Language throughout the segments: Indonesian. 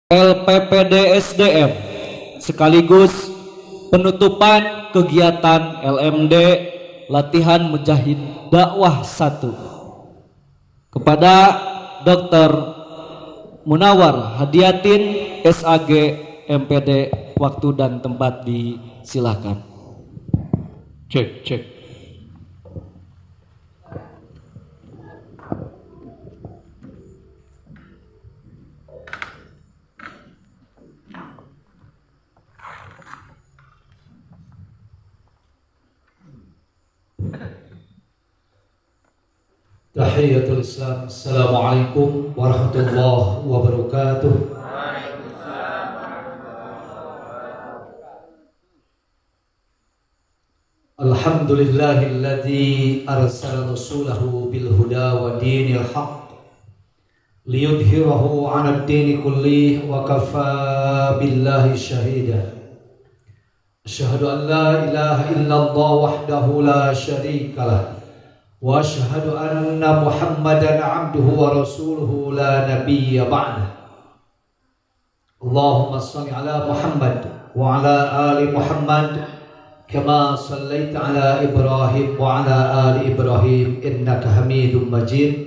LPPD/SDM sekaligus penutupan kegiatan LMD Latihan Mujahid Dakwah 1 kepada Dr. Munawar Hadiatin SAG MPD. Waktu dan tempat disilakan. Cek. Tahiyatul Islam. Assalamualaikum warahmatullahi wabarakatuh. Alhamdulillahilladzi arsala rasulahu bil huda wa dinil haqq liyudhhirahu 'ala ad-dini kullih wa kafaa billahi shahida. Asyhadu an la ilaha illallah wahdahu la syarika lah wa asyhadu anna Muhammadan 'abduhu wa rasuluhu la nabiyya ba'dah. Allahumma shalli ala Muhammad wa ala ali Muhammad kama shallaita ala Ibrahim wa ala ali Ibrahim innaka Hamidum Majid.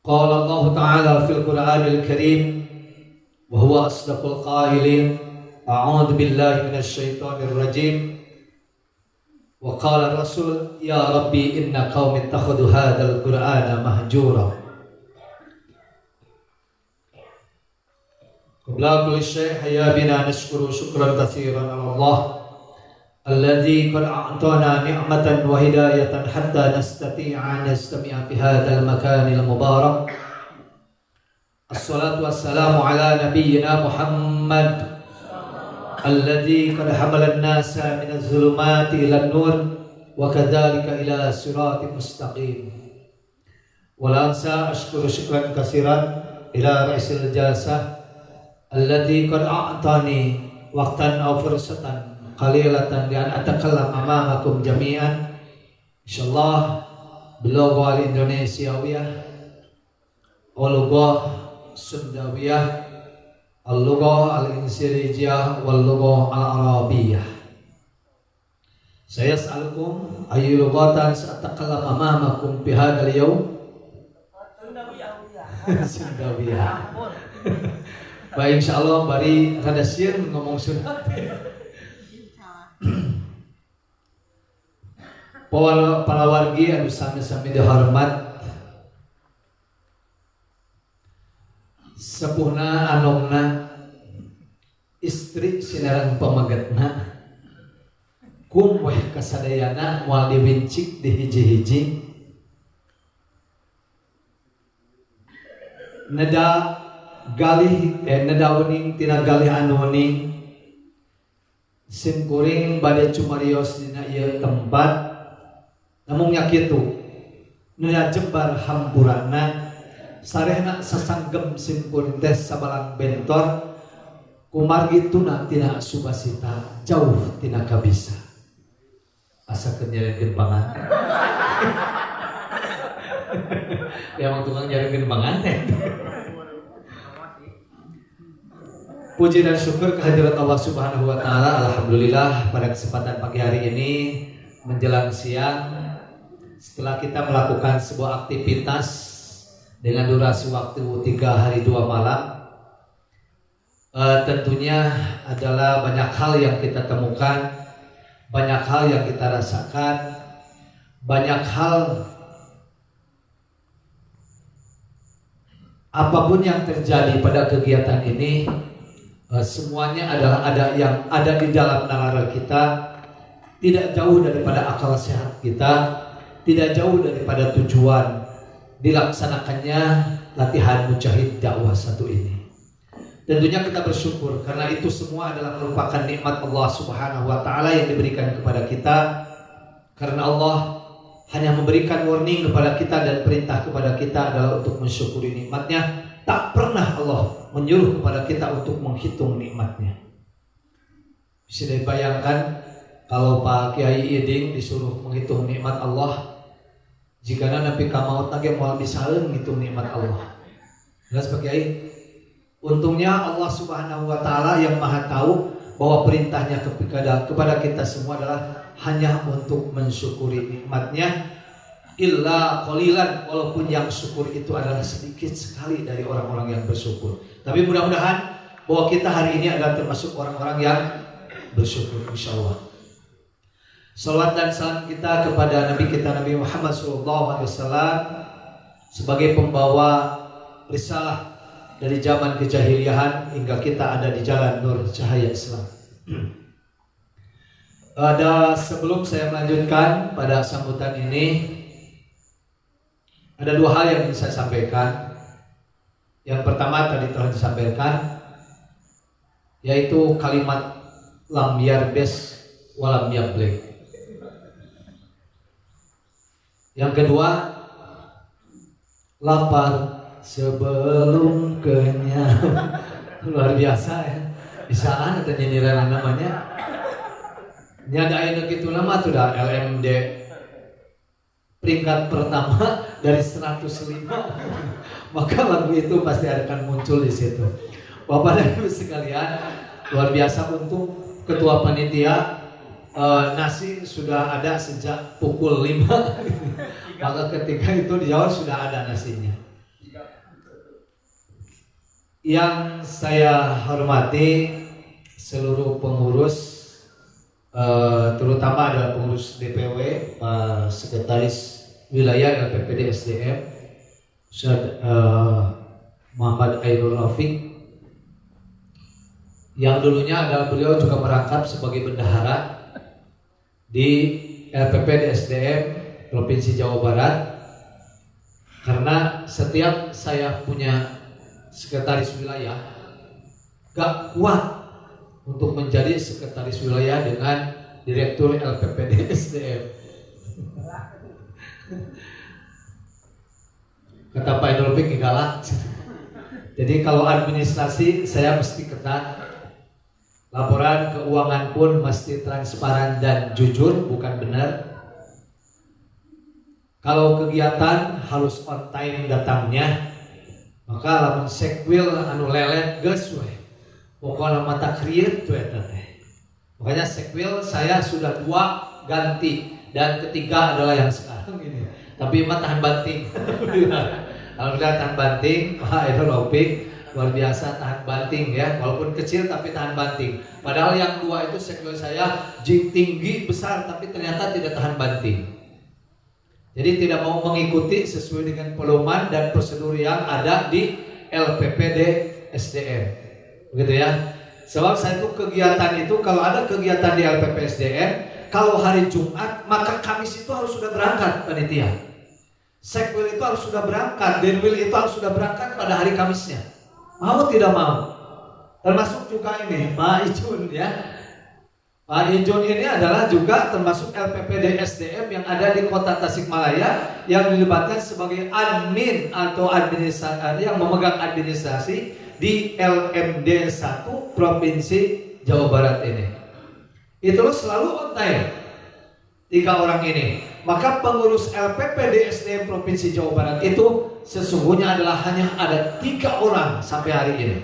Qala Allah Ta'ala fil Qur'anil Karim wa huwa asdaqul qailin. A'udzu billahi minasy syaithanir rajim. Wa qala Rasul ya Rabbi inna qaumi ittakhadhu hadzal Qur'ana mahjura. Qabla kulli syai' hayya bina nashkuru syukran katsiran ala Allah alladzi qad a'tana ni'matan wa hidayatan hatta nastati'a nastami'a fi hadzal makanil mubarak. Assalatu wassalamu ala nabiyyina Muhammad alladzi qad hamala an-nasa min adh-dhulumati ila an-nur wa kadzalika ila siratin mustaqim. Wa la ansa ashkuru syukran katsiran ila ra'isil jalsah alladzi qad a'tani waqtan aw fursatan qalilatan li an atakallam amamakum jami'an. Insyaallah bilugha al-indonesiawiyah wal lughah sundawiyah al-lughah al-insirijiyah wal lughah al-arabiyah. Saya sa'alukum ayu lughatan sa'atakallam amamakum fi hadzal yawm. Sundawiyah. Baik, insyaallah bari rada sieun ngomong sunat. Para wargi anu sami-sami dihormat, sepuhna anongna istri sinareng pamagetna kum weh kasadayana moal diwincik di hiji-hiji neda galih nedauning tina galih anuning sim kuring bade cumarios dina ieu tempat namun nya kitu nu jembar hampurana sarehna sasanggem sim kuring teh sabalang bentor kumargi tuna tina subasita jauh tina kabisa asakeun nyarekeun panganten. Ya mah tukang nyarekeun panganten. Puji dan syukur kehadirat Allah Subhanahu wa Ta'ala. Alhamdulillah pada kesempatan pagi hari ini menjelang siang, setelah kita melakukan sebuah aktivitas dengan durasi waktu 3 hari 2 malam, tentunya adalah banyak hal yang kita temukan, banyak hal yang kita rasakan, banyak hal apapun yang terjadi pada kegiatan ini, semuanya adalah ada di dalam nalar kita, tidak jauh daripada akal sehat kita, tidak jauh daripada tujuan dilaksanakannya latihan mujahid dakwah 1 ini. Tentunya kita bersyukur karena itu semua adalah merupakan nikmat Allah Subhanahu wa Ta'ala yang diberikan kepada kita, karena Allah hanya memberikan warning kepada kita dan perintah kepada kita adalah untuk mensyukuri nikmatnya. Tak pernah Allah menyuruh kepada kita untuk menghitung nikmatnya. Bisa dibayangkan kalau Pak Kiai Iding disuruh menghitung nikmat Allah, jika nabi ka maut lagi moal bisaeun ngitung nikmat Allah. Jelas Pak Kiai? Untungnya Allah Subhanahu wa taala yang Maha tahu bahwa perintahnya kepada kita semua adalah hanya untuk mensyukuri nikmatnya, illa qalilan, walaupun yang syukur itu adalah sedikit sekali dari orang-orang yang bersyukur. Tapi mudah-mudahan bahwa kita hari ini adalah termasuk orang-orang yang bersyukur, insyaallah. Salawat dan salam kita kepada Nabi kita Nabi Muhammad SAW sebagai pembawa risalah dari zaman kejahiliahan hingga kita ada di jalan nur cahaya Islam. Sebelum saya melanjutkan pada sambutan ini, ada dua hal yang ingin saya sampaikan. Yang pertama tadi telah disampaikan, yaitu kalimat lam yarbes walam yablek. Yang kedua, lapar sebelum kenyang. Luar biasa ya. Bisaan atau nyinyiran namanya. Nyadain gitu lama tuh dah LMD peringkat pertama dari 105. Maka lagu itu pasti akan muncul di situ. Bapak dan Ibu sekalian, luar biasa untuk ketua panitia. Nasi sudah ada sejak pukul 5. Maka ketika itu dijawab sudah ada nasinya. Yang saya hormati seluruh pengurus, terutama adalah pengurus DPW, Pak Sekretaris Wilayah LPPD SDM Ustaz Muhammad Ainul Rafiq, yang dulunya adalah beliau juga merangkap sebagai bendahara di LPPD SDM Provinsi Jawa Barat. Karena setiap saya punya sekretaris wilayah, gak kuat untuk menjadi sekretaris wilayah dengan direktur LPPD SDM. Kata Pak Ainul Rafiq galak. Jadi kalau administrasi saya mesti ketat. Laporan keuangan pun mesti transparan dan jujur, bukan benar. Kalau kegiatan harus on time datangnya. Maka lamun sekwil anu lelet geus we. Pokoknya mata kriet tuh eta teh. Makanya sekwil saya sudah 2 ganti dan ketiga adalah yang sekarang ini. Tapi mah tahan banting. Alhamdulillah tahan banting, Pak Ainul Rafiq luar biasa tahan banting ya, walaupun kecil tapi tahan banting. Padahal yang 2 itu sekwil saya tinggi besar tapi ternyata tidak tahan banting. Jadi tidak mau mengikuti sesuai dengan pedoman dan prosedur yang ada di LPPD SDM. Begitu ya. Sebab saya itu kegiatan itu, kalau ada kegiatan di LPP SDM, kalau hari Jumat, maka Kamis itu harus sudah berangkat panitia. Sekwil itu harus sudah berangkat, Denwil itu harus sudah berangkat pada hari Kamisnya. Mau tidak mau. Termasuk juga ini Pak Ijun ya. Pak Ijun ini adalah juga termasuk LPPD SDM yang ada di Kota Tasikmalaya, yang dilibatkan sebagai admin atau administrasi yang memegang administrasi di LMD 1 Provinsi Jawa Barat ini. Itu selalu on time 3 orang ini. Maka pengurus LPPD SDM Provinsi Jawa Barat itu sesungguhnya adalah hanya ada 3 orang sampai hari ini.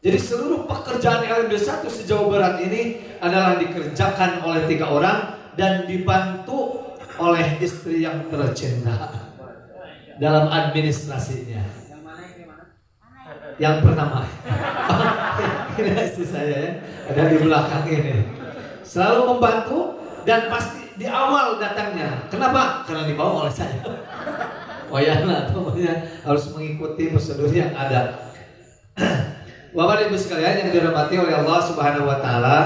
Jadi seluruh pekerjaan LMD 1 se-Jawa Barat ini adalah dikerjakan oleh 3 orang dan dibantu oleh istri yang tercinta dalam administrasinya. Yang pertama, ini istri saya ya, ada di belakang ini. Selalu membantu dan pasti di awal datangnya. Kenapa? Karena dibawa oleh saya. Wayana temannya harus mengikuti prosedur yang ada. Bapak Ibu sekalian yang dirahmati oleh Allah Subhanahu wa taala,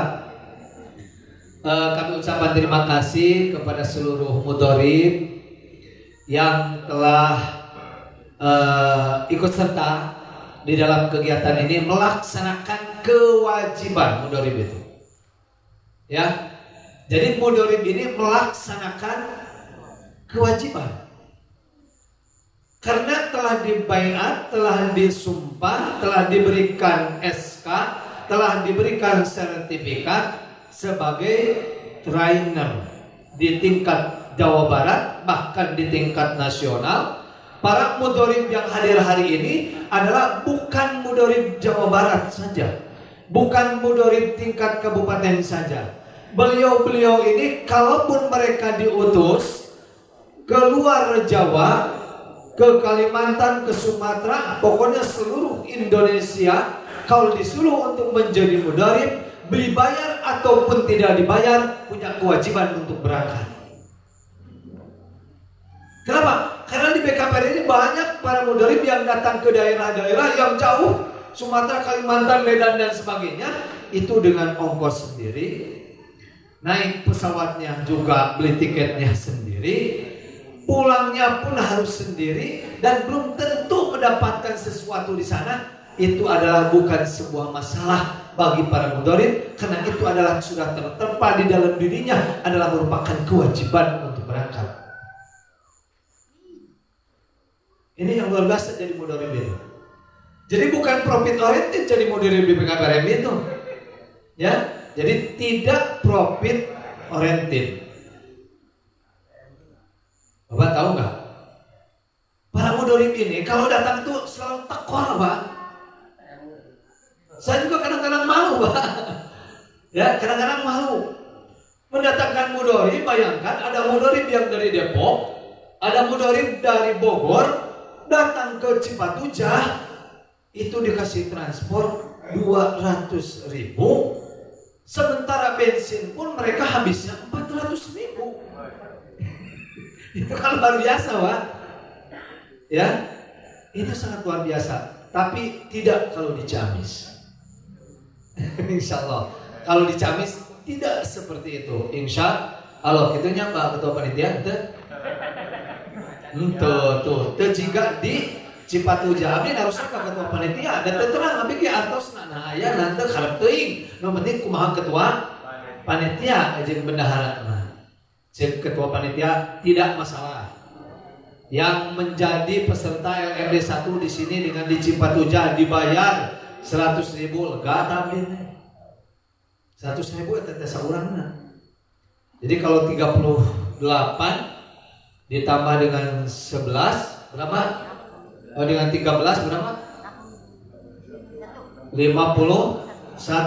kami ucapkan terima kasih kepada seluruh mudharib yang telah ikut serta di dalam kegiatan ini, melaksanakan kewajiban mudharib itu. Ya. Jadi mudharib ini melaksanakan kewajiban. Karena telah dibaiat, telah disumpah, telah diberikan SK, telah diberikan sertifikat sebagai trainer di tingkat Jawa Barat, bahkan di tingkat nasional, para mudorib yang hadir hari ini adalah bukan mudorib Jawa Barat saja, bukan mudorib tingkat kabupaten saja. Beliau-beliau ini kalaupun mereka diutus ke luar Jawa, ke Kalimantan, ke Sumatera, pokoknya seluruh Indonesia, kalau disuruh untuk menjadi mudorib, dibayar ataupun tidak dibayar, punya kewajiban untuk berangkat. Kenapa? Karena di BKPR ini banyak para mudorib yang datang ke daerah-daerah yang jauh, Sumatera, Kalimantan, Medan dan sebagainya, itu dengan ongkos sendiri, naik pesawatnya juga beli tiketnya sendiri, pulangnya pun harus sendiri, dan belum tentu mendapatkan sesuatu di sana. Itu adalah bukan sebuah masalah bagi para mudorib, karena itu adalah sudah tertempa di dalam dirinya, adalah merupakan kewajiban untuk berangkat. Ini yang luar biasa jadi mudorib itu. Jadi bukan profit oriented jadi mudorib di BKPRM itu, ya. Jadi tidak profit oriented. Bapak tahu nggak? Para mudorib ini kalau datang tuh selalu tekor, Pak. Saya juga kadang-kadang malu, Pak. Ya, kadang-kadang malu. Mendatangkan mudorib, bayangkan ada mudorib yang dari Depok, ada mudorib dari Bogor, datang ke Cipatujah, itu dikasih transport 200.000, sementara bensin pun mereka habisnya 400.000. Itu kan luar biasa, Pak. Ya, itu sangat luar biasa. Tapi tidak kalau di Ciamis. Insya Allah. Kalau di Ciamis tidak seperti itu. Insya Allah. Kitunya Pak Ketua Panitia. Tuh. Jika di Cipatujah abdi harusnya Pak Ketua Panitia. Dan terang abdi ki artos nah aya nanti harap teuing. Nu penting kumaha Ketua Panitia jeung bendahara. Ketua Panitia tidak masalah. Yang menjadi peserta LMD 1 di sini dengan di Cipatujah dibayar 100.000 lega tapi 100.000 itu saurangna. Jadi kalau 38 ditambah dengan 11 berapa? Dengan 13 berapa? 51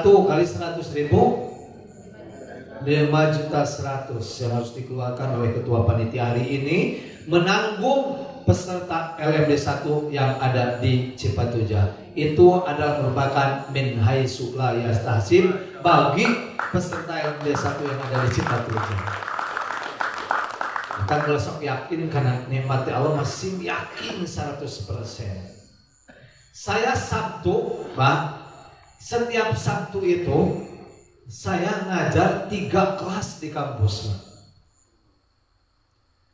kali 100.000 5.100.000 yang harus dikeluarkan oleh Ketua Panitia hari ini menanggung peserta LMD 1 yang ada di Cipatujah. Itu adalah merupakan min haitsu la yastahsib bagi peserta LMD 1 yang ada di Cipatujah. Kita kalau sok yakin karena nikmat Allah masih yakin 100%. Saya Sabtu, Pak, setiap Sabtu itu saya ngajar 3 kelas di kampus.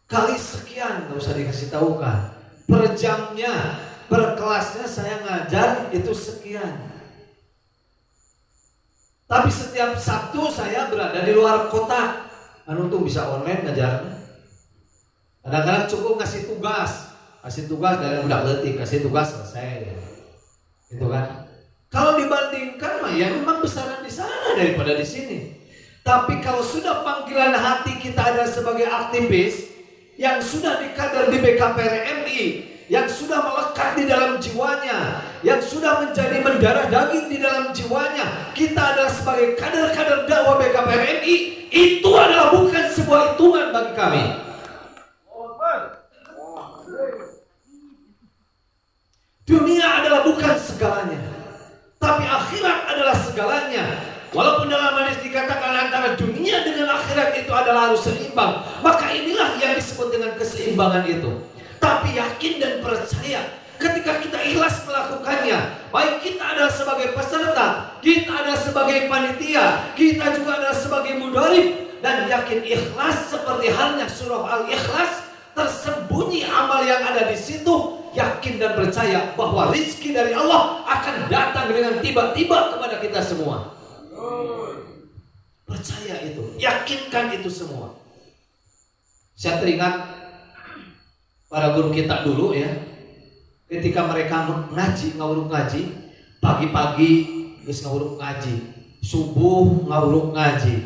Kali sekian, gak usah dikasih tahu kan. Per jamnya, per kelasnya saya ngajar itu sekian. Tapi setiap Sabtu saya berada di luar kota. Anu tuh bisa online ngajarnya. Kadang-kadang cukup ngasih tugas dari budak letik, kasih tugas selesai. Gitu kan. Kalau dibandingkan mah ya memang besaran di sana daripada di sini. Tapi kalau sudah panggilan hati kita ada sebagai aktivis yang sudah dikader di BKPRMI, yang sudah melekat di dalam jiwanya, yang sudah menjadi mendarah daging di dalam jiwanya, kita adalah sebagai kader-kader dakwah BKPRMI, itu adalah bukan sebuah hitungan bagi kami. Dunia adalah bukan segalanya, tapi akhirat adalah segalanya. Walaupun dalam hadis dikatakan antara dunia dengan akhirat itu adalah harus seimbang, maka inilah yang disebut dengan keseimbangan itu. Tapi yakin dan percaya ketika kita ikhlas melakukannya, baik kita adalah sebagai peserta, kita adalah sebagai panitia, kita juga adalah sebagai mudharib, dan yakin ikhlas seperti halnya surah Al-Ikhlas, tersembunyi amal yang ada di situ. Yakin dan percaya bahwa rizki dari Allah akan datang dengan tiba-tiba kepada kita semua. Percaya itu, yakinkan itu semua. Saya teringat para guru kita dulu ya, ketika mereka ngawuruk ngaji, pagi-pagi geus ngawuruk ngaji, subuh ngawuruk ngaji,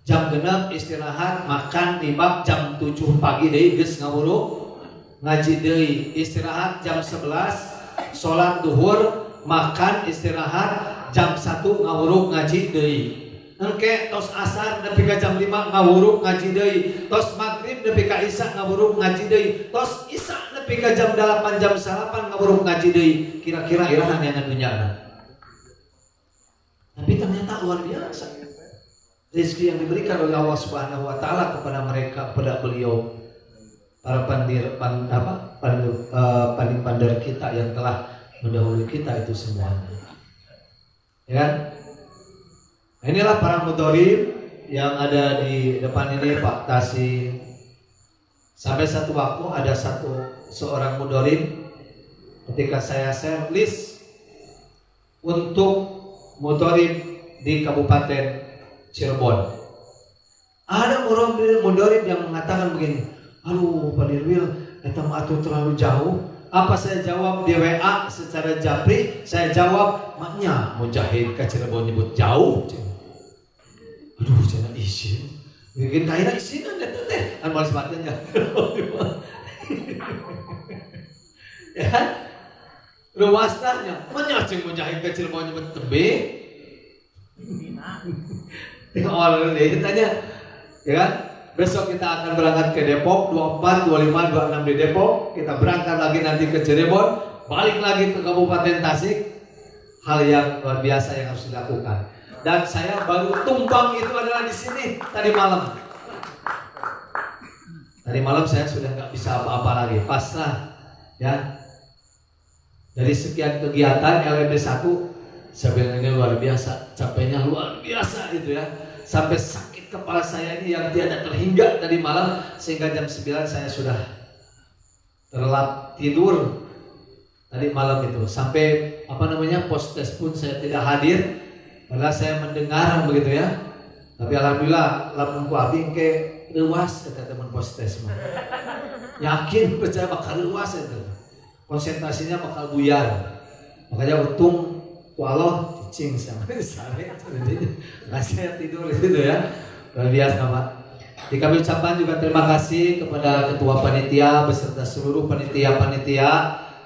jam 6 istirahat makan nibak, jam 7 pagi deui geus ngawuruk ngaji deui, istirahat jam 11, sholat duhur, makan, istirahat, jam 1 ngawuruk ngaji deui. Engke tos asar nepi ka jam 5 ngawuruk ngaji deui, tos maghrib nepi ka isya ngawuruk ngaji deui, tos isya nepi ka jam 8 jam 8 ngawuruk ngaji deui. Kira-kira iraha yang dunyana. Tapi ternyata luar biasa rezeki yang diberikan oleh Allah Subhanahu wa taala kepada mereka, kepada beliau, para pandai kita yang telah mendahului kita itu semuanya. Ya kan? Inilah para mudharib yang ada di depan ini, Pak Tasim. Sampai satu waktu ada seorang mudharib ketika saya share list untuk mudharib di Kabupaten Cirebon. Ada orang mudharib yang mengatakan begini, aduh Pak Dirwil, eta mah atuh terlalu jauh. Apa saya jawab di WA secara japri? Saya jawab, maknya mujahid ke Cirebon nyebut jauh. Aduh, jangan izin. Bikin kaina izin aja teh. Kan males batenya. Ya kan? Luasnya, maknya cing mujahid ke Cirebon nyebut tebe. Orang dia tanya, ya kan? Besok kita akan berangkat ke Depok 24, 25, 26 di Depok. Kita berangkat lagi nanti ke Cirebon, balik lagi ke Kabupaten Tasik. Hal yang luar biasa yang harus dilakukan. Dan saya baru tumbang itu adalah di sini tadi malam. Tadi malam saya sudah nggak bisa apa-apa lagi, pasrah. Ya. Dari sekian kegiatan LMD 1, saya bilang ini luar biasa, capeknya luar biasa itu ya. Sampai sakit kepala saya ini yang tiada terhingga tadi malam, sehingga jam 9 saya sudah terlelap tidur tadi malam itu. Sampai postes pun saya tidak hadir, padahal saya mendengar begitu ya. Tapi alhamdulillah lamun ku abdi ke leuwas kata teman postes mah. Yakin percaya bakal leuwas itu. Konsentrasinya bakal buyar. Makanya untung ku Allah cing sama sare nggak saya tidur gitu ya. Luar biasa Pak. Kami ucapkan juga terima kasih kepada ketua panitia beserta seluruh panitia-panitia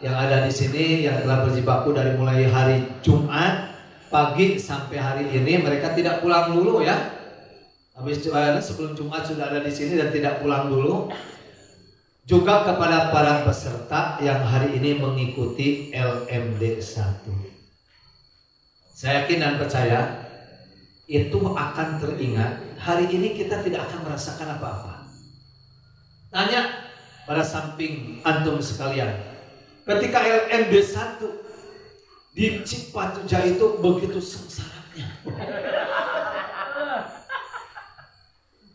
yang ada di sini yang telah berjibaku dari mulai hari Jumat pagi sampai hari ini. Mereka tidak pulang dulu ya. Habis sebelum Jumat sudah ada di sini dan tidak pulang dulu. Juga kepada para peserta yang hari ini mengikuti LMD 1. Saya yakin dan percaya itu akan teringat. Hari ini kita tidak akan merasakan apa-apa. Tanya pada samping antum sekalian, ketika LMD 1 di Cipatujah itu begitu sengsaranya.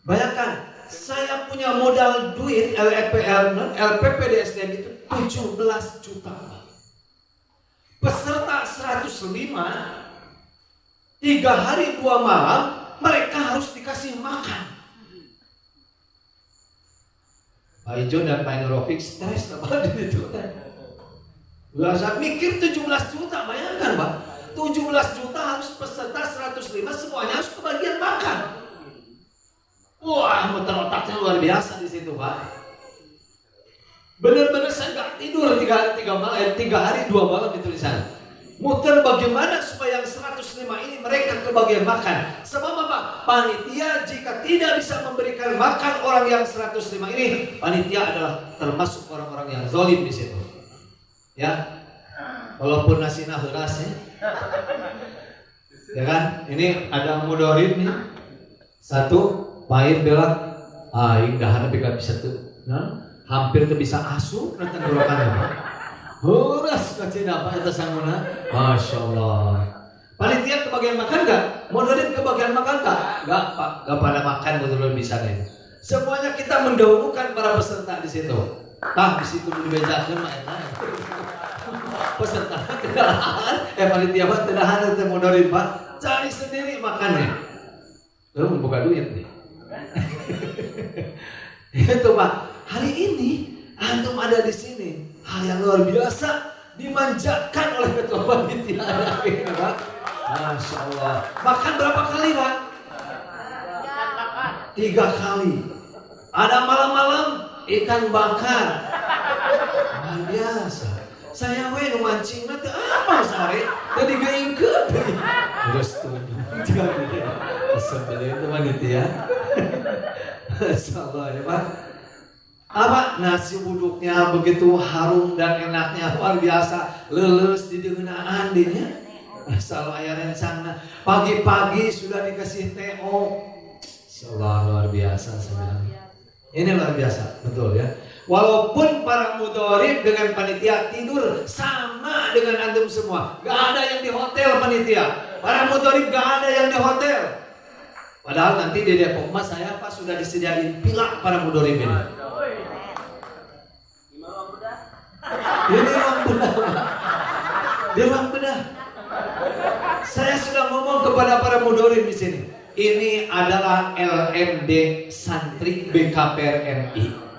Bayangkan, saya punya modal duit LPP di SDM itu 17 juta. Peserta 105, 3 hari 2 malam mereka harus dikasih makan. Pak Ijo dan Pak Nurofik stres banget itu. Biasa mikir 17 juta, bayangkan Pak, 17 juta harus peserta 105 semuanya harus kebagian makan. Wah, muter otaknya luar biasa di situ Pak. Benar-benar saya nggak tidur 3 hari 2 malam itu di sana. Muter bagaimana supaya yang 105 ini mereka kebagian makan. Sebab apa? Panitia jika tidak bisa memberikan makan orang yang 105 ini, panitia adalah termasuk orang-orang yang zalim di situ. Ya, walaupun nasinya heuras ya. Ya kan? Ini ada mudharib nih. Satu, pahit belak. Aing dahar bika bisa tuh. Nah, hampir tuh bisa asup nanti gorokan. Huras kacina apa eta sanguna? Masya Allah. Panitia kebagian makan gak? Mudharib kebagian makan gak? Gak Pak, gak pada makan betul-betul bisa nih. Semuanya kita mendahulukan para peserta di situ. Tah di situ dibejakeun mah eta. Peserta kedahan, panitia mah kedahan teh mudharib Pak. Cari sendiri makannya. Lu buka duit nih. Itu Pak. Hari ini antum ada di sini. Hal yang luar biasa dimanjakan oleh ketua panitia hari ini Pak. Masya Allah. Makan berapa kali Pak? 3 kali. Ada malam-malam ikan bakar. biasa. Saya we nu mancing mah teu apa sare, teu digaingkeun deui. Udah setuju. Sebenarnya itu mah gitu ya. Insyaallah ya Pak. Apa nasi buduknya begitu harum dan enaknya luar biasa, leuleus di deunaan dinya. Asal aya rencana. Pagi-pagi sudah dikasih TO. Insyaallah luar biasa sebenarnya. Ini luar biasa, betul ya. Walaupun para mudharib dengan panitia tidur sama dengan antum semua. Gak ada yang di hotel panitia. Para mudharib gak ada yang di hotel. Padahal nanti di Depok mas saya pas sudah disediain pila para mudharib ini. Ini ruang bedah. Di ruang bedah. Saya sudah ngomong kepada para mudharib di sini. Ini adalah LMD Santri BKPRMI.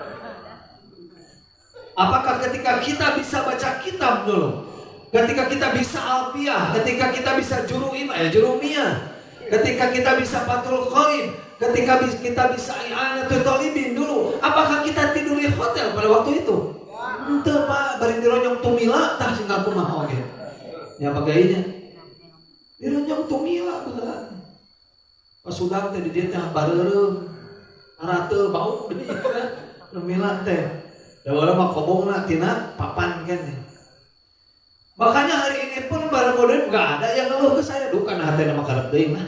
Apakah ketika kita bisa baca kitab dulu, ketika kita bisa alfiah, ketika kita bisa jurumiyah, ketika kita bisa fathul qorib, ketika kita bisa i'anatul thalibin dulu, apakah kita tidur di hotel pada waktu itu? Ente Pak, bari dironyong tumila tah sing kumaha oge. Ya pagainya. Dironyong tumila beneran. Pas sudah teh di dieu teh bareureum. Arate bau deui tumila teh. Da urang mah kobongna tina papan kan. Makanya hari ini pun para modern gak ada yang ngeluh ke saya. Duh kan hati nama karep deui mah.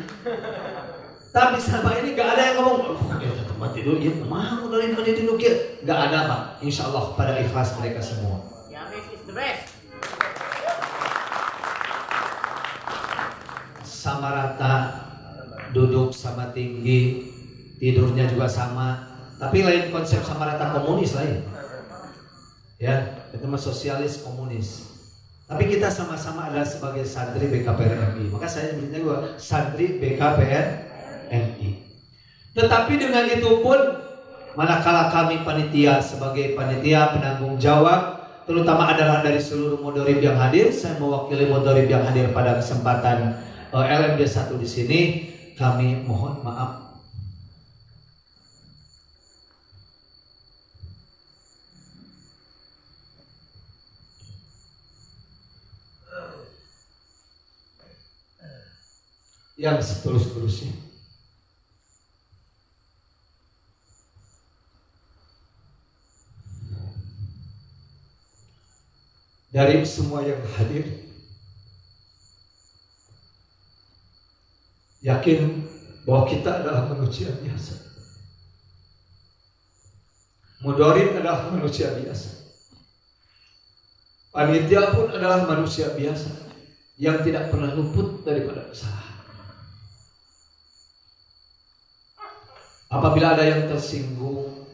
Tapi selama ini gak ada yang ngomong, ya tempat tidur ya mau dari mana tidur kieu. Gak ada Pak. Insyaallah pada ikhlas mereka semua. Yamis is the best. Sama rata, duduk sama tinggi, tidurnya juga sama. Tapi lain konsep sama rata komunis lain. Ya, itu mah sosialis komunis. Tapi kita sama-sama adalah sebagai santri BKPRMI. Maka saya nyebutnya juga santri BKPRMI. Tetapi dengan itu pun, manakala kami panitia sebagai panitia penanggung jawab, terutama adalah dari seluruh mudharib yang hadir, saya mewakili mudharib yang hadir pada kesempatan LMD 1 di sini, kami mohon maaf. Yang seterus-terusnya. Dari semua yang hadir, yakin bahwa kita adalah manusia biasa. Mudharib adalah manusia biasa. Panitia pun adalah manusia biasa yang tidak pernah luput daripada kesalahan. Apabila ada yang tersinggung,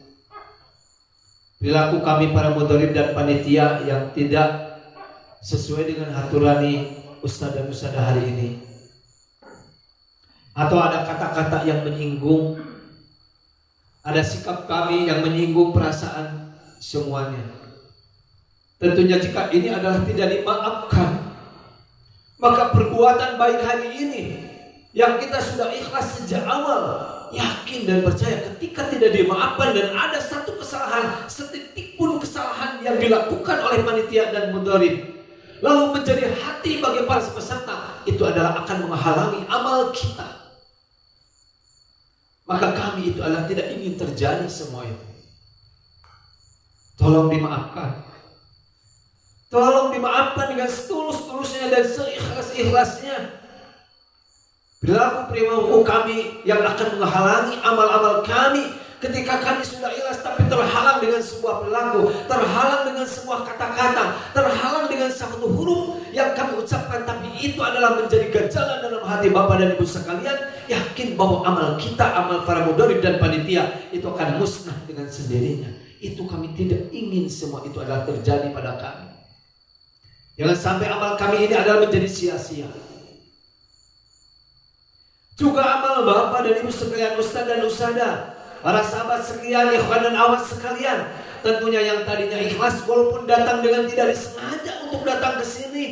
perilaku kami para mudharib dan panitia yang tidak sesuai dengan haturani ustadz dan ustadzah hari ini, atau ada kata-kata yang menyinggung, ada sikap kami yang menyinggung perasaan semuanya, tentunya jika ini adalah tidak dimaafkan, maka perbuatan baik hari ini yang kita sudah ikhlas sejak awal, yakin dan percaya ketika tidak dimaafkan dan ada satu kesalahan, setitik pun kesalahan yang dilakukan oleh panitia dan mudharib, lalu menjadi hati bagi para peserta, itu adalah akan menghalangi amal kita. Maka kami itu adalah tidak ingin terjadi semua itu. Tolong dimaafkan. Tolong dimaafkan dengan setulus-tulusnya dan seikhlas-ikhlasnya. Perilaku kami yang akan menghalangi amal-amal kami ketika kami sudah ikhlas tapi terhalang dengan sebuah perilaku, terhalang dengan sebuah kata-kata, terhalang dengan satu huruf yang kami ucapkan, tapi itu adalah menjadi ganjalan dalam hati Bapak dan Ibu sekalian. Yakin bahwa amal kita, amal para mudharib dan panitia itu akan musnah dengan sendirinya. Itu kami tidak ingin semua itu adalah terjadi pada kami. Jangan sampai amal kami ini adalah menjadi sia-sia. Juga amal Bapak dan Ibu sekalian, Ustaz dan Ustazah, para sahabat sekalian, ikhwan dan akhwat sekalian, tentunya yang tadinya ikhlas walaupun datang dengan tidak disengaja untuk datang ke sini.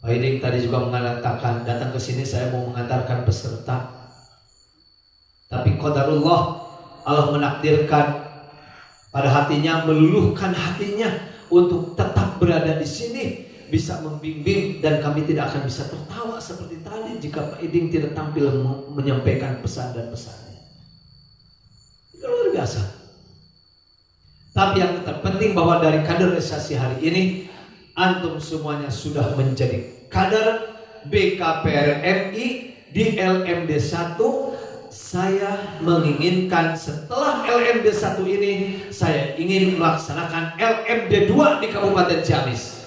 Pak Iding tadi juga mengatakan datang ke sini saya mau mengantarkan peserta. Tapi qadarullah, Allah menakdirkan pada hatinya, meluluhkan hatinya untuk tetap berada di sini, bisa membimbing, dan kami tidak akan bisa tertawa seperti tadi jika Pak Iding tidak tampil menyampaikan pesan dan pesannya. Itu luar biasa. Tapi yang terpenting bahwa dari kaderisasi hari ini, antum semuanya sudah menjadi kader BKPRMI di LMD 1. Saya menginginkan setelah LMD 1 ini, saya ingin melaksanakan LMD 2 di Kabupaten Ciamis.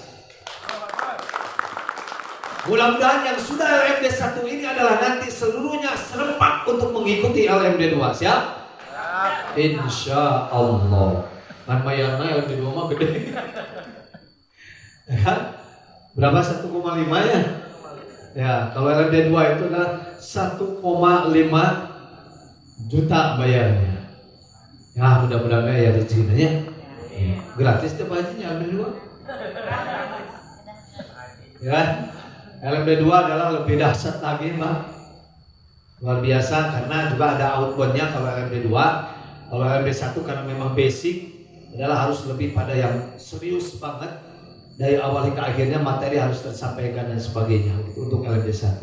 Mudah-mudahan yang sudah LMD 1 ini adalah nanti seluruhnya serempak untuk mengikuti LMD 2. Siap? Insya Allah. Kan bayarnya LMD 2 mah gede. Ya kan? Berapa 1,5 ya? Ya, kalau LMD 2 itu adalah 1,5 juta bayarnya. Ya, mudah-mudahan ya rezekinya. Gratis tiap hajinya LMD 2. Ya. LMD 2 adalah lebih dahsyat lagi, Pak. Luar biasa karena juga ada outbound-nya kalau LMD 2. Kalau LMD 1 karena memang basic adalah harus lebih pada yang serius banget. Dari awal hingga akhirnya materi harus tersampaikan dan sebagainya untuk LMD 1.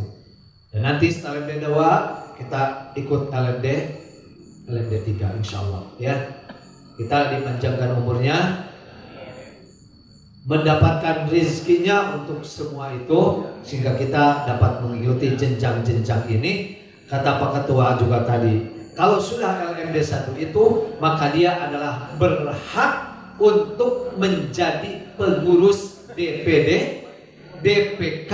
Dan nanti setelah LMD 2 kita ikut LMD 3 insya Allah ya. Kita dipanjangkan umurnya, mendapatkan rezekinya untuk semua itu, sehingga kita dapat mengikuti jenjang-jenjang ini. Kata Pak Ketua juga tadi, kalau sudah LMD 1 itu, maka dia adalah berhak untuk menjadi pengurus DPD, DPK,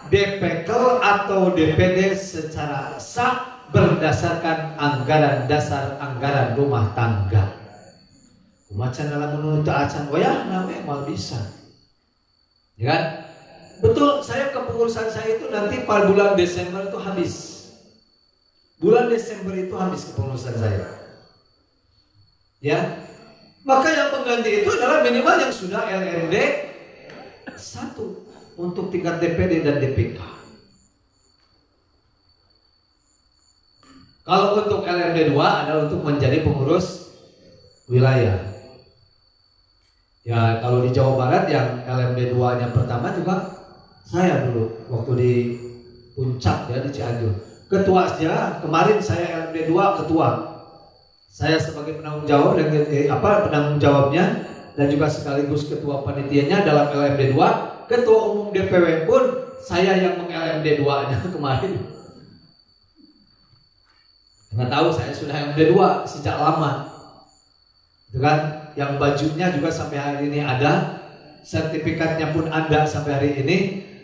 DPKL atau DPD secara sah berdasarkan anggaran dasar anggaran rumah tangga. Macan dalam menurut acan, oh ya, namanya mal bisa, ya kan? Betul, saya kepengurusan saya itu nanti pada bulan Desember itu habis. Bulan Desember itu habis kepengurusan saya. Ya, maka yang pengganti itu adalah minimal yang sudah LMD 1 untuk tingkat DPD dan DPK. Kalau untuk LMD 2 adalah untuk menjadi pengurus wilayah. Ya, kalau di Jawa Barat yang LMD 2-nya pertama juga saya dulu waktu di Puncak ya, di Cianjur. Ketua aja, kemarin saya LMD 2 ketua. Saya sebagai penanggung jawab dan penanggung jawabnya dan juga sekaligus ketua panitianya dalam LMD 2. Ketua umum DPW pun saya yang meng-LMD 2-nya kemarin. Nggak tahu saya sudah LMD 2 sejak lama. Itu kan, yang bajunya juga sampai hari ini ada, sertifikatnya pun ada sampai hari ini.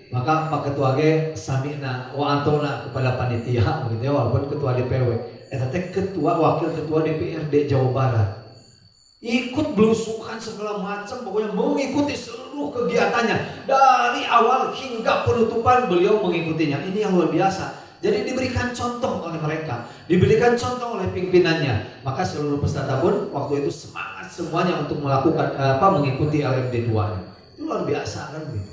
Maka Pak Ketua G samina wa antona kepada panitia begitu ya, walaupun ketua DPW. Tapi ketua wakil ketua DPRD Jawa Barat ikut belusukan segala macam, pokoknya mengikuti seluruh kegiatannya dari awal hingga penutupan, beliau mengikutinya. Ini yang luar biasa. Jadi diberikan contoh oleh mereka, diberikan contoh oleh pimpinannya. Maka seluruh peserta pun waktu itu semangat semuanya untuk melakukan mengikuti LMD 2. Itu luar biasa kan gitu.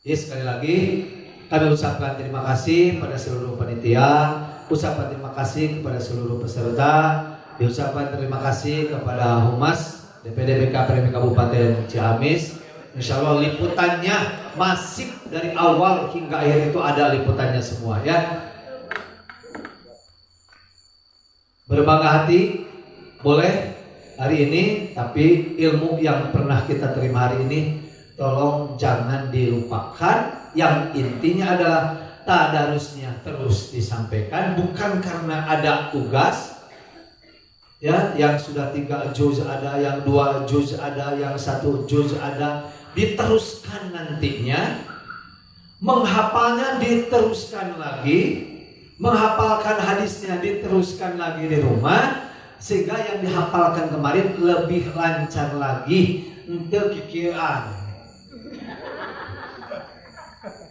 Ya, sekali lagi kami ucapkan terima kasih pada seluruh panitia, ucapkan terima kasih kepada seluruh peserta, diucapkan terima kasih kepada Humas DPD BKPRMI Kabupaten Ciamis. Insya Allah liputannya masif dari awal hingga akhir itu ada liputannya semua ya. Berbangga hati boleh hari ini, tapi ilmu yang pernah kita terima hari ini tolong jangan dilupakan. Yang intinya adalah tadarusnya terus disampaikan, bukan karena ada tugas ya, yang sudah 3 juz ada, yang 2 juz ada, yang 1 juz ada, diteruskan nantinya, menghafalnya diteruskan lagi, menghafalkan hadisnya diteruskan lagi di rumah, sehingga yang dihafalkan kemarin lebih lancar lagi untuk kikiran.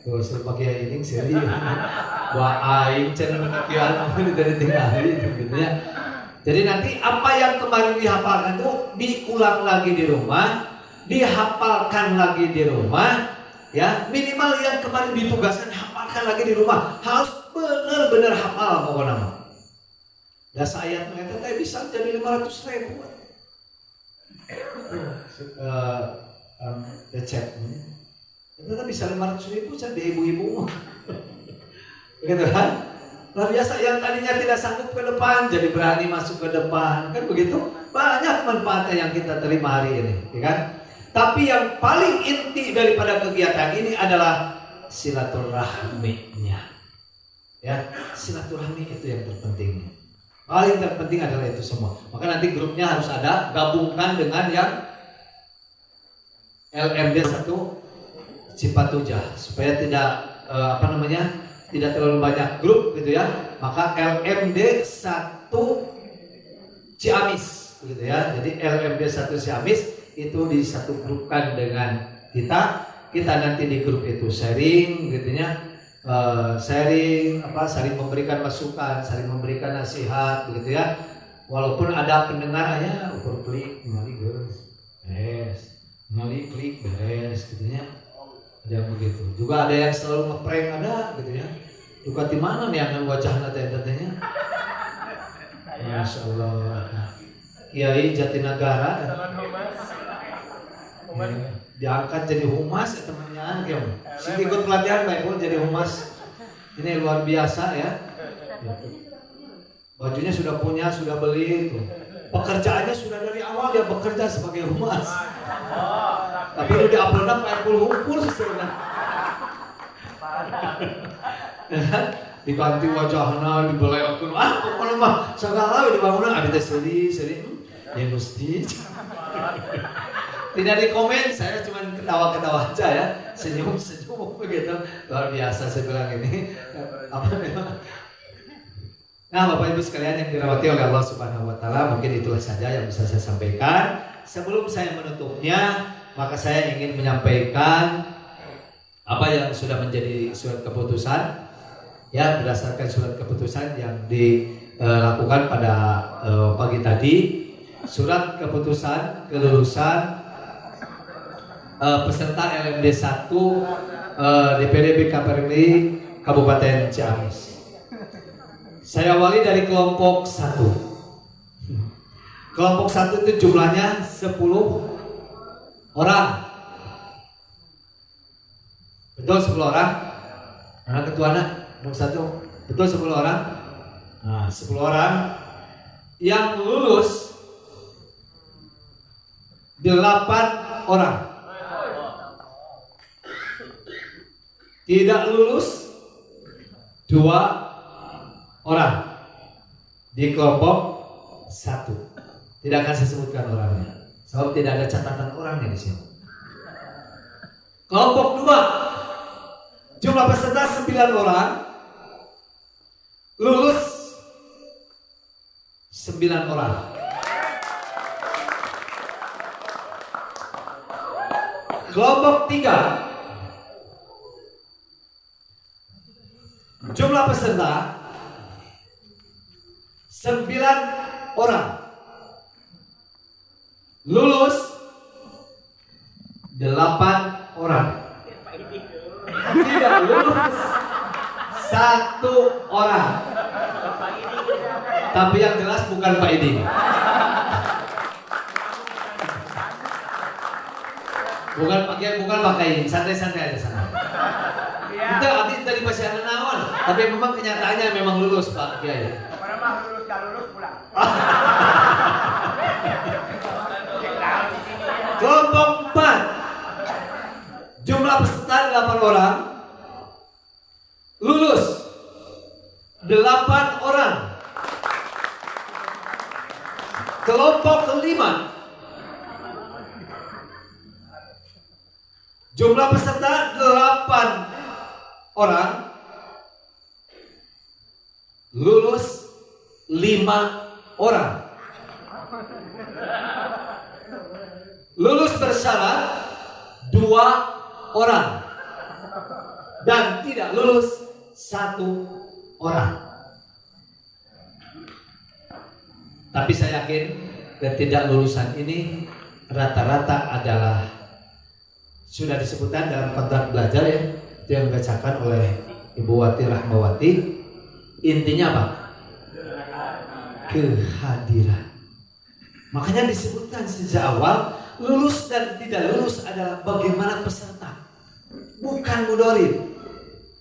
Tuh sebagai ini seri, wah aing channel kikiran dari tinggal itu gitu ya. Jadi nanti apa yang kemarin dihafalkan itu diulang lagi di rumah, dihafalkan lagi di rumah, ya minimal yang kemarin ditugaskan hafalkan lagi di rumah, harus benar-benar hafal pokoknya. Dasa ayat mereka teh bisa jadi 500.000. Cek. Itu bisa 500.000 jadi ibu-ibu. Gitu kan? Luar biasa, yang tadinya tidak sanggup ke depan jadi berani masuk ke depan, kan begitu? Banyak manfaatnya yang kita terima hari ini, ya kan? Tapi yang paling inti daripada kegiatan ini adalah silaturahminya. Ya, silaturahmi itu yang terpenting. Paling terpenting adalah itu semua. Maka nanti grupnya harus ada, gabungkan dengan yang LMD 1 Cipatujah supaya tidak tidak terlalu banyak grup gitu ya. Maka LMD 1 Ciamis gitu ya. Jadi LMD 1 Ciamis itu disatu grupkan dengan kita nanti di grup itu sharing gitu ya. Saling memberikan masukan, saling memberikan nasihat begitu ya. Walaupun ada pendengar ya ukur klik ngali beres. Ngali klik beres gitu ya. Ada yang begitu. Juga ada yang selalu ngeprank ada gitu ya. Duka di mana nih yang wajahna teh-tehnya? Masya Allah. Kiai Jatinegara diangkat jadi humas ya temannya Kiam. Ikut pelatihan Pak Ipul jadi humas. Ini luar biasa ya. Bajunya sudah punya, sudah beli itu. Pekerjaannya sudah dari awal dia bekerja sebagai humas. Tapi udah diupload Pak Ipul humpul sebenarnya. Diganti wajahna, dibeleokeun. Pokoknya mah segala dibangunan abi teh sedih. Ya mesti. Tidak di komen, saya cuma ketawa-ketawa aja ya, senyum begitu. Luar biasa saya bilang ini. Apa memang? Nah, Bapak Ibu sekalian yang dirahmati oleh Allah Subhanahu wa taala, mungkin itulah saja yang bisa saya sampaikan. Sebelum saya menutupnya, maka saya ingin menyampaikan apa yang sudah menjadi surat keputusan ya, berdasarkan surat keputusan yang dilakukan pada pagi tadi. Surat keputusan kelulusan peserta LMD 1 DPD BKPRMI Kabupaten Ciamis. Saya awali dari kelompok 1. Kelompok 1 itu jumlahnya 10 orang. Betul 10 orang? Mana ketuanya? Kelompok 1. Betul 10 orang? Nah, 10 orang yang lulus 8 orang. Tidak lulus 2 orang di kelompok 1. Tidak akan saya sebutkan orangnya, sebab tidak ada catatan orangnya di sini. Kelompok 2, jumlah peserta 9 orang, lulus 9 orang. Kelompok 3, jumlah peserta 9 orang, lulus 8 orang. Tidak lulus 1 orang. Tapi yang jelas bukan Pak Iding. Bukan pakai santai-santai aja sana. Kita abdi tadi pasien naon, tapi memang kenyataannya memang lulus Pak Kiai. Karena mah lulus gak lulus pulang. Kelompok 4, jumlah peserta 8 orang, lulus 8 orang. Kelompok 5, jumlah peserta 8 orang, lulus 5 orang. Lulus bersyarat 2 orang. Dan tidak lulus 1 orang. Tapi saya yakin ketidaklulusan ini rata-rata adalah sudah disebutkan dalam kontrak belajar ya, itu yang dibacakan oleh Ibu Wati Rahmawati. Intinya apa? kehadiran. Makanya disebutkan sejak awal, lulus dan tidak lulus adalah bagaimana peserta, bukan mudorib,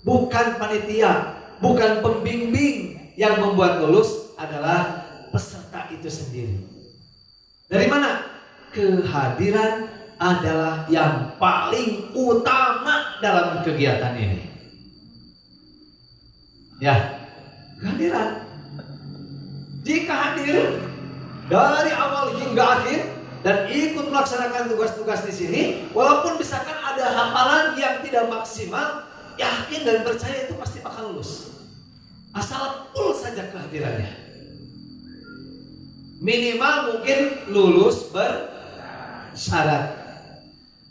bukan panitia, bukan pembimbing. Yang membuat lulus adalah peserta itu sendiri. Dari mana? Kehadiran adalah yang paling utama dalam kegiatan ini. Ya, kehadiran. Jika hadir dari awal hingga akhir dan ikut melaksanakan tugas-tugas di sini, walaupun misalkan ada hafalan yang tidak maksimal, yakin dan percaya itu pasti bakal lulus. Asal full saja kehadirannya. Minimal mungkin lulus bersyarat.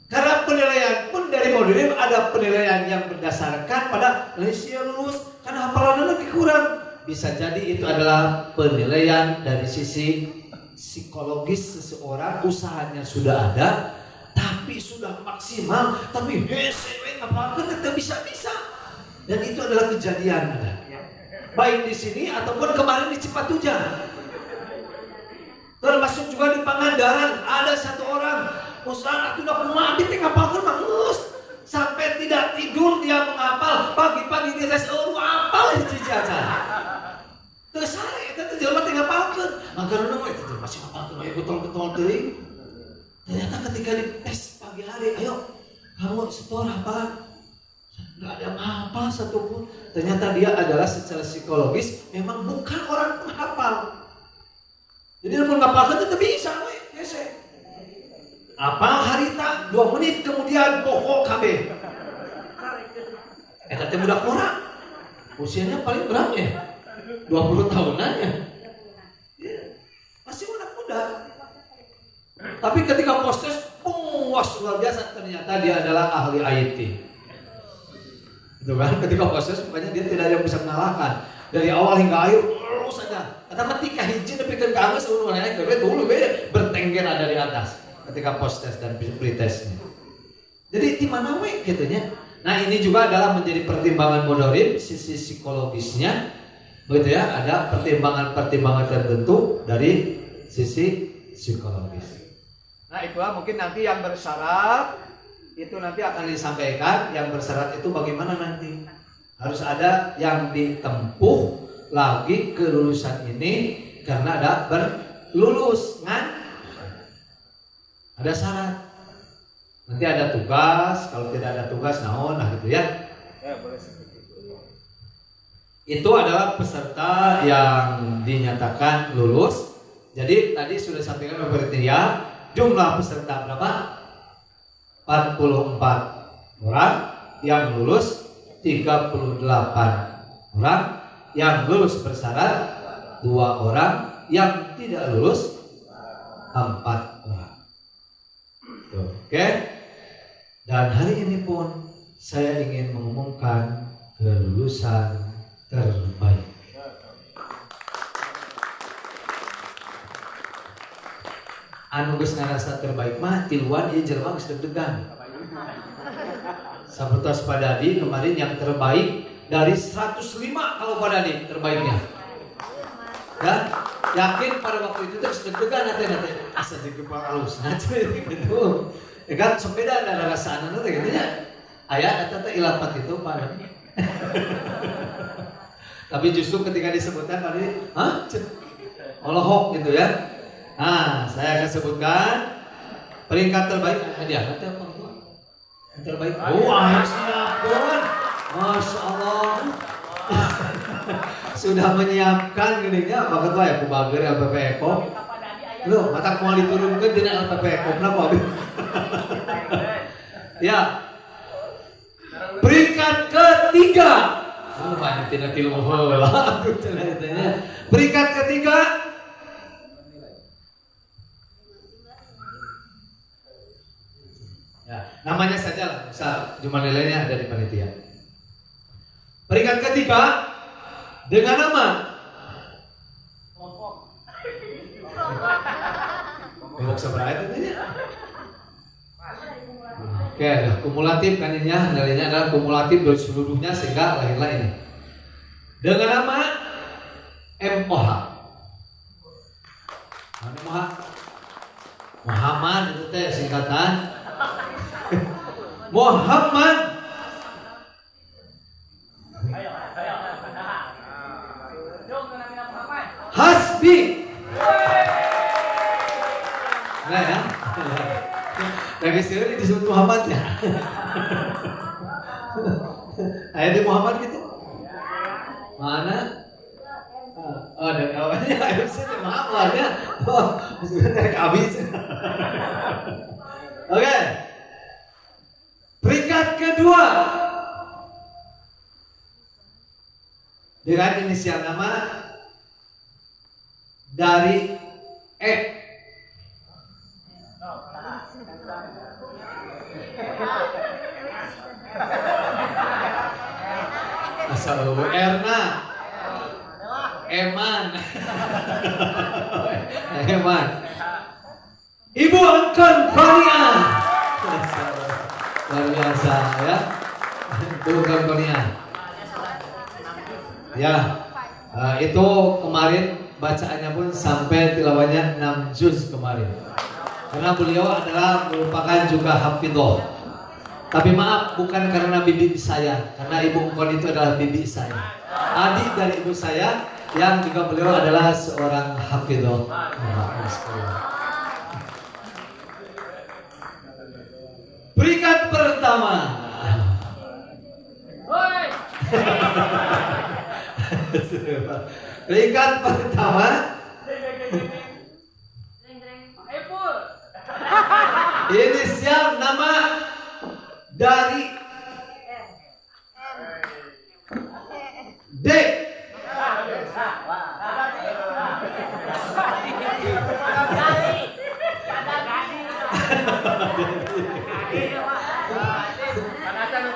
Karena penilaian pun dari modul ada penilaian yang berdasarkan pada usia lulus karena hafalannya lebih kurang. Bisa jadi itu adalah penilaian dari sisi psikologis seseorang, usahanya sudah ada, tapi sudah maksimal, tapi hese apa tetap bisa-bisa. Dan itu adalah kejadian ada. Baik di sini ataupun kemarin di Cipatuja. Termasuk juga di Pangandaran ada satu orang, Ustaz aku udah mati ngapalkan mangus. Sampai tidak tidur dia menghafal, pagi-pagi di tes apal di Cicaca. Terus saya itu jelema teh ngapalkeun. Mangkarna mah itu masih ngapalkeun aya betul-betul teuing. Ternyata ketika di tes pagi hari, ayo kamu setor hafalan. Nggak ada hafal satupun. Ternyata dia adalah secara psikologis memang bukan orang penghafal. Jadi namun ngapalkeun tetep bisa we, hese. Apal harita 2 menit kemudian pokok kabeh. Eta teh budak murah. Usianya paling berapa ya? 20 tahunan ya. Masih muda. Tapi ketika proses puas luar biasa, ternyata dia adalah ahli IT. Itu kan, ketika proses pokoknya dia tidak ada yang bisa mengalahkan. Dari awal hingga akhir terus saja. Kata ketika hiji tapi ke kamus ulun naik dulu bertengger ada di atas ketika post test dan pre-testnya. Jadi di mana we gitunya. Nah, ini juga adalah menjadi pertimbangan mudorib sisi psikologisnya. Begitu ya, ada pertimbangan-pertimbangan tertentu dari sisi psikologis. Nah, itulah mungkin nanti yang bersyarat itu nanti akan disampaikan. Yang bersyarat itu bagaimana nanti? Harus ada yang ditempuh lagi kelulusan ini karena ada berlulus kan? Ada syarat. Nanti ada tugas, kalau tidak ada tugas naon nah gitu ya. Ya, boleh seperti itu. Itu adalah peserta yang dinyatakan lulus. Jadi tadi sudah sampaikan panitia, jumlah peserta berapa? 44 orang, yang lulus 38 orang, yang lulus bersyarat 2 orang, yang tidak lulus 4 orang. Oke. Dan hari ini pun saya ingin mengumumkan kelulusan terbaik. Anu geus ngarasa terbaik mah tiluan ieu jelema geus deg-degan. Sapertos Padadi kemarin yang terbaik dari 105 kalau Padadi terbaiknya. Ya, yakin pada waktu itu terus deg-degan nanti asa di kepala halus nanti gitu. Ya kan sepeda ada rasaan nanti gitu ya. Aya eta teh ilapat itu Pak. Tapi justru ketika disebutkan tadi, Allahok gitu ya. Nah, saya akan sebutkan peringkat terbaik. Hadiah nanti apa? Yang terbaik. Siapkan. Masya Allah. Sudah menyiapkan gininya. Apa ketua ya? Kubager LPP Eko. Loh, mata mau diturunkan dengan LPP Eko. Kenapa? Ya. Peringkat ketiga. Banyak tidak tiluhul lah. Peringkat ketiga. Ya, namanya saja lah, misal jumlah nilainya ada di panitia. Peringkat ketiga dengan nama kelompok seberapa itu ya? Oke, kumulatif kan ini ya, nilainya adalah kumulatif dari seluruhnya sehingga lahirlah ini. Dengan nama MOH. singkatan. Muhammad Hasbi. Nah ya. Lagi sini disebut Muhammad ya. Ayat di Muhammad gitu. Mana? Oh, dari awalnya ayat sini Muhammad ya. Oh, sebenarnya habis. Oke. Peringkat kedua dengan inisial nama dari E. Asal Erna, Eman, Eman, Ibu Angkon Konia, luar biasa ya, Ibu Angkon Konia. Ya, itu kemarin bacaannya pun sampai tilawahnya 6 juz kemarin. Karena beliau adalah merupakan juga hafidhoh. Tapi maaf, bukan karena bibi saya, karena Ibu Engkon itu adalah bibi saya, adik dari ibu saya, yang juga beliau adalah seorang hafidhoh. Peringkat pertama. Peringkat pertama. Inisial nama dari D.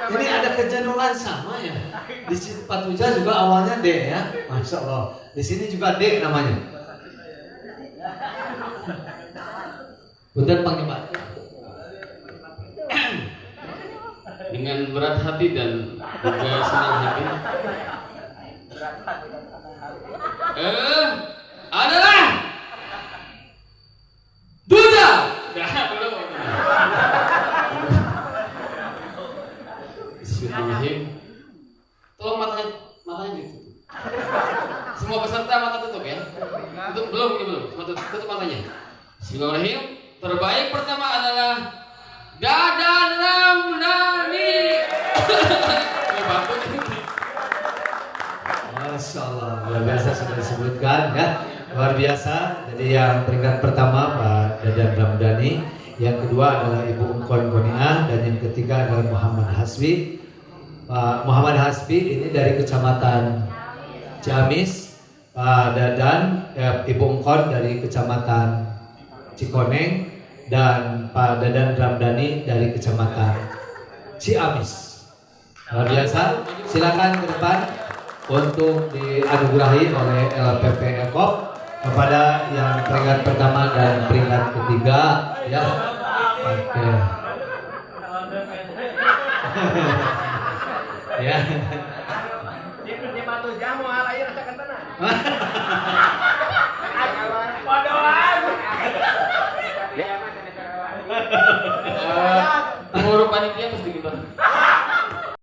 Ini ada kejenuhan sama ya. Di sini Patuja juga awalnya D ya. Masya Allah. Di sini juga D namanya. Punten panggil Pak. Dengan berat hati dan juga senang hati adalah Duda. Bismillahirrahmanirrahim. Tolong matanya ditutup. Semua peserta mata tutup ya. Belum. Tutup matanya. Bismillahirrahmanirrahim. Terbaik pertama adalah Dadan Ramdhani. Masya Allah, luar biasa sudah disebutkan ya, luar biasa. Jadi yang peringkat pertama Pak Dadan Ramdhani, yang kedua adalah Ibu Engkon Konia, dan yang ketiga adalah Muhammad Hasbi. Pak Muhammad Hasbi ini dari Kecamatan Ciamis, Pak Dadan, Ibu Engkon dari Kecamatan Cikoneng, dan Pak Dadan Ramdhani dari Kecamatan Ciamis. Luar biasa. Silakan ke depan untuk dianugerahi oleh LPP Ekop kepada yang peringkat pertama dan peringkat ketiga ya. Oke. Ya. Di batu jamu alai rasa kentana.